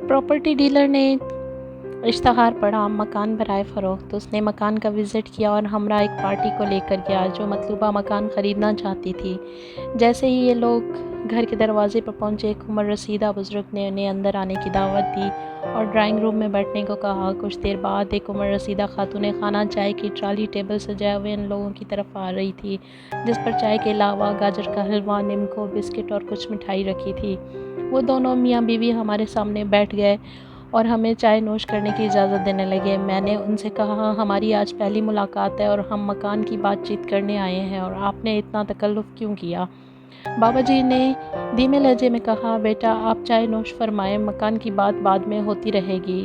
Property dealer ने इश्तहार पढ़ा मकान बराए फ़रोख्त। उसने मकान का विज़िट किया और हमरा एक पार्टी को लेकर गया जो मतलूबा मकान ख़रीदना चाहती थी। जैसे ही ये लोग घर के दरवाज़े पर पहुँचे, एक उम्र रसीदा बुज़ुर्ग ने उन्हें अंदर आने की दावत दी और ड्राइंग रूम में बैठने को कहा। कुछ देर बाद एक उम्र रसीदा खातून खाना चाय की ट्राली टेबल सजाए हुए इन लोगों की तरफ आ रही थी, जिस पर चाय के अलावा गाजर का हलवा, निम्को, बिस्किट और कुछ मिठाई रखी थी। वो दोनों मियाँ बीवी हमारे सामने बैठ गए और हमें चाय नोश करने की इजाज़त देने लगे। मैंने उनसे कहा, हमारी आज पहली मुलाकात है और हम मकान की बातचीत करने आए हैं, और आपने इतना तकल्लुफ़ क्यों किया? बाबा जी ने धीमे लहजे में कहा, बेटा आप चाय नोश फरमाएं, मकान की बात बाद में होती रहेगी।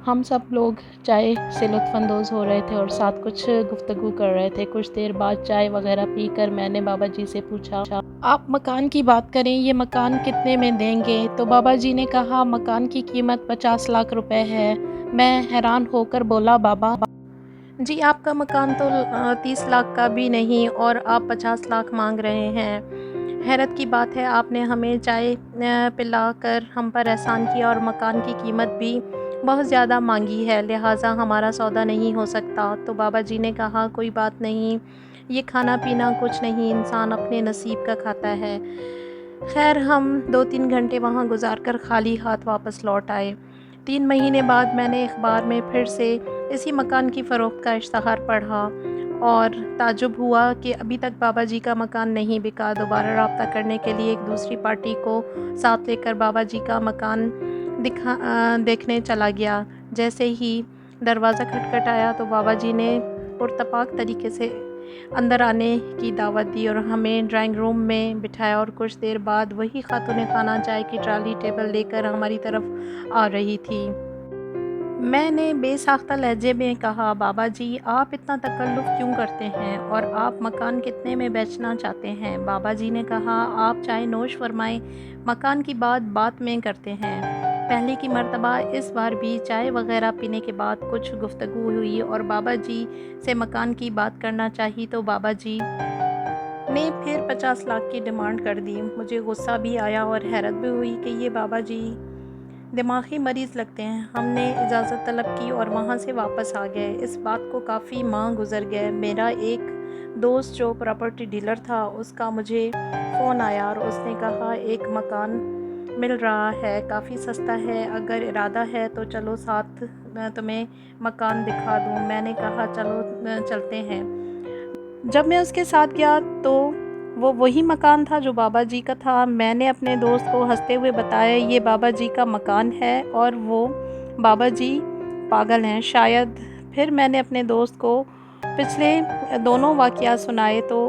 हम सब लोग चाय से लुत्फ़अंदोज़ हो रहे थे और साथ कुछ गुफ्तगू कर रहे थे। कुछ देर बाद चाय वगैरह पी कर मैंने बाबा जी से पूछा, आप मकान की बात करें, ये मकान कितने में देंगे? तो बाबा जी ने कहा, मकान की कीमत 50 लाख रुपए है। मैं हैरान होकर बोला, बाबा जी आपका मकान तो 30 लाख का भी नहीं और आप 50 लाख मांग रहे हैं। हैरत की बात है, आपने हमें चाय पिलाकर हम पर एहसान किया और मकान की कीमत भी बहुत ज़्यादा मांगी है, लिहाजा हमारा सौदा नहीं हो सकता। तो बाबा जी ने कहा, कोई बात नहीं, ये खाना पीना कुछ नहीं, इंसान अपने नसीब का खाता है। खैर हम 2-3 घंटे वहाँ गुजार कर खाली हाथ वापस लौट आए। 3 महीने बाद मैंने अखबार में फिर से इसी मकान की फ़रोख्त का इश्तहार पढ़ा और ताज्जुब हुआ कि अभी तक बाबा जी का मकान नहीं बिका। दोबारा राब्ता करने के लिए एक दूसरी पार्टी को साथ लेकर बाबा जी का मकान देखने चला गया। जैसे ही दरवाज़ा खटखटाया तो बाबा जी ने पुरतपाक तरीके से अंदर आने की दावत दी और हमें ड्राइंग रूम में बिठाया, और कुछ देर बाद वही खातून खाना चाय की ट्राली टेबल लेकर हमारी तरफ आ रही थी। मैंने बेसाख्ता लहजे में कहा, बाबा जी आप इतना तकल्लुफ़ क्यों करते हैं और आप मकान कितने में बेचना चाहते हैं? बाबा जी ने कहा, आप चाय नोश फरमाएं, मकान की बात बाद में करते हैं। पहले की मर्तबा इस बार भी चाय वगैरह पीने के बाद कुछ गुफ्तगू हुई और बाबा जी से मकान की बात करना चाहिए तो बाबा जी ने फिर 50 लाख की डिमांड कर दी। मुझे गुस्सा भी आया और हैरत भी हुई कि ये बाबा जी दिमागी मरीज़ लगते हैं। हमने इजाज़त तलब की और वहाँ से वापस आ गए। इस बात को काफ़ी माह गुजर गए। मेरा एक दोस्त जो प्रॉपर्टी डीलर था, उसका मुझे फ़ोन आया और उसने कहा, एक मकान मिल रहा है, काफ़ी सस्ता है, अगर इरादा है तो चलो साथ तुम्हें मकान दिखा दूँ। मैंने कहा, चलो चलते हैं। जब मैं उसके साथ गया तो वो वही मकान था जो बाबा जी का था। मैंने अपने दोस्त को हंसते हुए बताया, ये बाबा जी का मकान है और वो बाबा जी पागल हैं शायद। फिर मैंने अपने दोस्त को पिछले दोनों वाक़यात सुनाए तो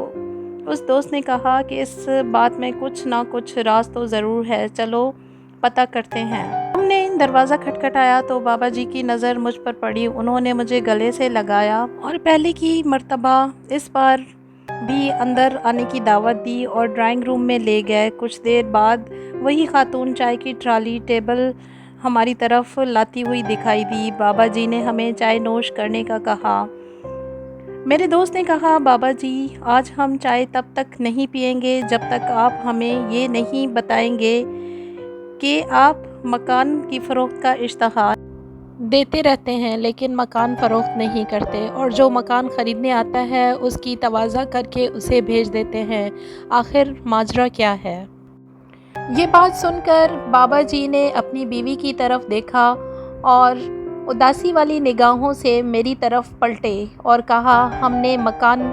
उस दोस्त ने कहा कि इस बात में कुछ ना कुछ राज तो ज़रूर है, चलो पता करते हैं। हमने दरवाज़ा खटखटाया तो बाबा जी की नज़र मुझ पर पड़ी। उन्होंने मुझे गले से लगाया और पहले की मर्तबा इस बार भी अंदर आने की दावत दी और ड्राइंग रूम में ले गए। कुछ देर बाद वही खातून चाय की ट्राली टेबल हमारी तरफ लाती हुई दिखाई दी। बाबा जी ने हमें चाय नोश करने का कहा। मेरे दोस्त ने कहा, बाबा जी आज हम चाय तब तक नहीं पिएंगे जब तक आप हमें ये नहीं बताएंगे कि आप मकान की फ़रोख्त का इश्तहार देते रहते हैं लेकिन मकान फ़रोख्त नहीं करते, और जो मकान ख़रीदने आता है उसकी तवाज़ा करके उसे भेज देते हैं। आखिर माजरा क्या है? ये बात सुनकर बाबा जी ने अपनी बीवी की तरफ देखा और उदासी वाली निगाहों से मेरी तरफ पलटे और कहा, हमने मकान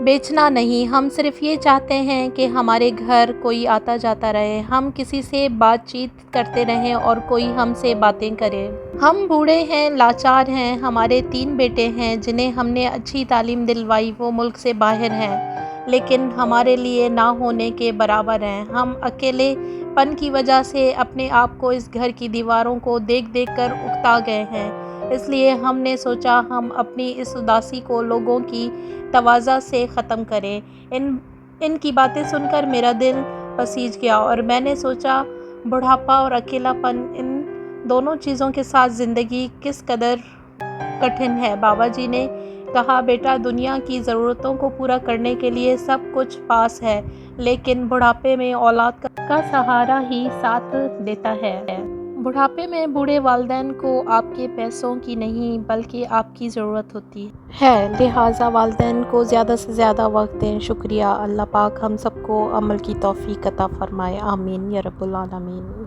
बेचना नहीं, हम सिर्फ़ ये चाहते हैं कि हमारे घर कोई आता जाता रहे, हम किसी से बातचीत करते रहें और कोई हमसे बातें करे। हम बूढ़े हैं, लाचार हैं, हमारे 3 बेटे हैं जिन्हें हमने अच्छी तालीम दिलवाई, वो मुल्क से बाहर हैं लेकिन हमारे लिए ना होने के बराबर हैं। हम अकेलेपन की वजह से अपने आप को इस घर की दीवारों को देख देख कर उकता गए हैं, इसलिए हमने सोचा हम अपनी इस उदासी को लोगों की तवाज़ा से ख़त्म करें। इनकी बातें सुनकर मेरा दिल पसीज गया और मैंने सोचा, बुढ़ापा और अकेलापन, इन दोनों चीज़ों के साथ ज़िंदगी किस कदर कठिन है। बाबा जी ने کہا بیٹا دنیا کی ضرورتوں کو پورا کرنے کے لیے سب کچھ پاس ہے، لیکن بڑھاپے میں اولاد کا سہارا ہی ساتھ دیتا ہے۔ بڑھاپے میں بوڑھے والدین کو آپ کے پیسوں کی نہیں بلکہ آپ کی ضرورت ہوتی ہے، لہٰذا والدین کو زیادہ سے زیادہ وقت دیں۔ شکریہ۔ اللہ پاک ہم سب کو عمل کی توفیق عطا فرمائے، آمین یا رب العالمین۔